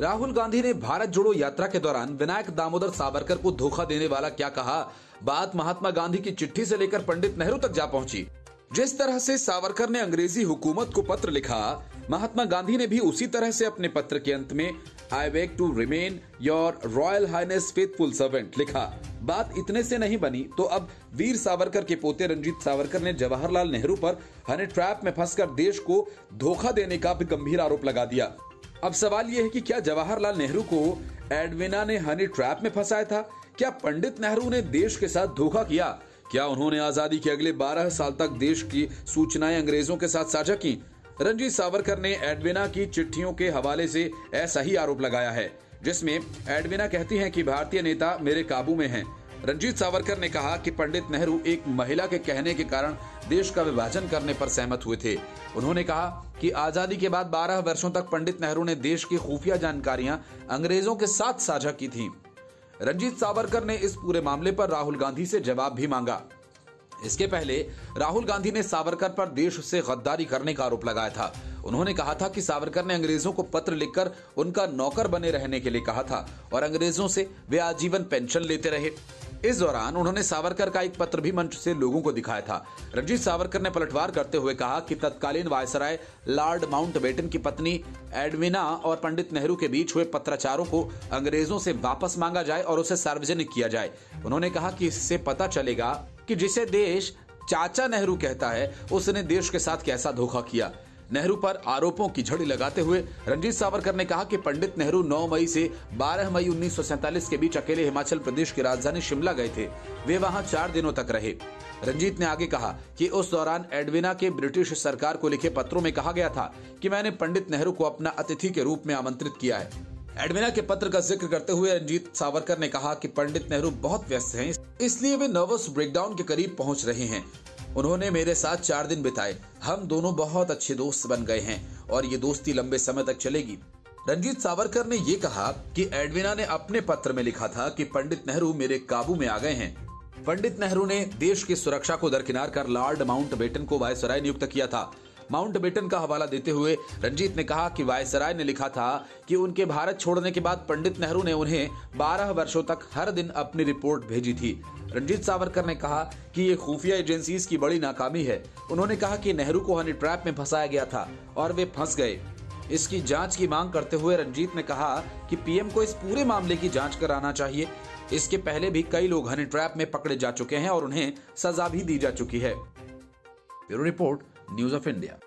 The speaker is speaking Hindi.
राहुल गांधी ने भारत जोड़ो यात्रा के दौरान विनायक दामोदर सावरकर को धोखा देने वाला क्या कहा। बात महात्मा गांधी की चिट्ठी से लेकर पंडित नेहरू तक जा पहुंची। जिस तरह से सावरकर ने अंग्रेजी हुकूमत को पत्र लिखा, महात्मा गांधी ने भी उसी तरह से अपने पत्र के अंत में I beg to remain your royal highness faithful servant लिखा। बात इतने से नहीं बनी तो अब वीर सावरकर के पोते रंजीत सावरकर ने जवाहरलाल नेहरू पर हनी ट्रैप में फंसकर देश को धोखा देने का भी गंभीर आरोप लगा दिया। अब सवाल यह है कि क्या जवाहरलाल नेहरू को एडविना ने हनी ट्रैप में फंसाया था? क्या पंडित नेहरू ने देश के साथ धोखा किया? क्या उन्होंने आजादी के अगले 12 साल तक देश की सूचनाएं अंग्रेजों के साथ साझा की? रंजीत सावरकर ने एडविना की चिट्ठियों के हवाले से ऐसा ही आरोप लगाया है, जिसमें एडविना कहती हैं कि भारतीय नेता मेरे काबू में हैं। रंजीत सावरकर ने कहा कि पंडित नेहरू एक महिला के कहने के कारण देश का विभाजन करने पर सहमत हुए थे। उन्होंने कहा कि आजादी के बाद 12 वर्षों तक पंडित नेहरू ने देश की खुफिया जानकारियां अंग्रेजों के साथ साझा की थीं। रंजीत सावरकर ने इस पूरे मामले पर राहुल गांधी से जवाब भी मांगा। इसके पहले राहुल गांधी ने सावरकर पर देश से गद्दारी करने का आरोप लगाया था। उन्होंने कहा था कि सावरकर ने अंग्रेजों को पत्र लिखकर उनका नौकर बने रहने के लिए कहा था और अंग्रेजों से वे आजीवन पेंशन लेते रहे। इस दौरान उन्होंने सावरकर का एक पत्र भी मंच से लोगों को दिखाया था। रंजीत सावरकर ने पलटवार करते हुए कहा कि तत्कालीन वायसराय लॉर्ड माउंटबेटन की पत्नी एडविना और पंडित नेहरू के बीच हुए पत्राचारों को अंग्रेजों से वापस मांगा जाए और उसे सार्वजनिक किया जाए। उन्होंने कहा कि इससे पता चलेगा कि जिसे देश चाचा नेहरू कहता है उसने देश के साथ कैसा धोखा किया। नेहरू पर आरोपों की झड़ी लगाते हुए रंजीत सावरकर ने कहा कि पंडित नेहरू 9 मई से 12 मई 1947 के बीच अकेले हिमाचल प्रदेश की राजधानी शिमला गए थे। वे वहां 4 दिनों तक रहे। रंजीत ने आगे कहा कि उस दौरान एडविना के ब्रिटिश सरकार को लिखे पत्रों में कहा गया था कि मैंने पंडित नेहरू को अपना अतिथि के रूप में आमंत्रित किया है। एडविना के पत्र का जिक्र करते हुए रंजीत सावरकर ने कहा कि पंडित नेहरू बहुत व्यस्त हैं, इसलिए वे नर्वस ब्रेकडाउन के करीब पहुंच रहे हैं। उन्होंने मेरे साथ 4 दिन बिताए। हम दोनों बहुत अच्छे दोस्त बन गए हैं और ये दोस्ती लंबे समय तक चलेगी। रंजीत सावरकर ने ये कहा कि एडविना ने अपने पत्र में लिखा था कि पंडित नेहरू मेरे काबू में आ गए हैं। पंडित नेहरू ने देश की सुरक्षा को दरकिनार कर लॉर्ड माउंटबेटन को वायसराय नियुक्त किया था। माउंटबेटन का हवाला देते हुए रंजीत ने कहा कि वायसराय ने लिखा था कि उनके भारत छोड़ने के बाद पंडित नेहरू ने उन्हें 12 वर्षों तक हर दिन अपनी रिपोर्ट भेजी थी। रंजीत सावरकर ने कहा कि ये खुफिया एजेंसीज की बड़ी नाकामी है। उन्होंने कहा कि नेहरू को हनी ट्रैप में फंसाया गया था और वे फंस गए। इसकी जांच की मांग करते हुए रंजीत ने कहा कि पीएम को इस पूरे मामले की जांच कराना चाहिए। इसके पहले भी कई लोग हनी ट्रैप में पकड़े जा चुके हैं और उन्हें सजा भी दी जा चुकी है। Bureau report, news of India.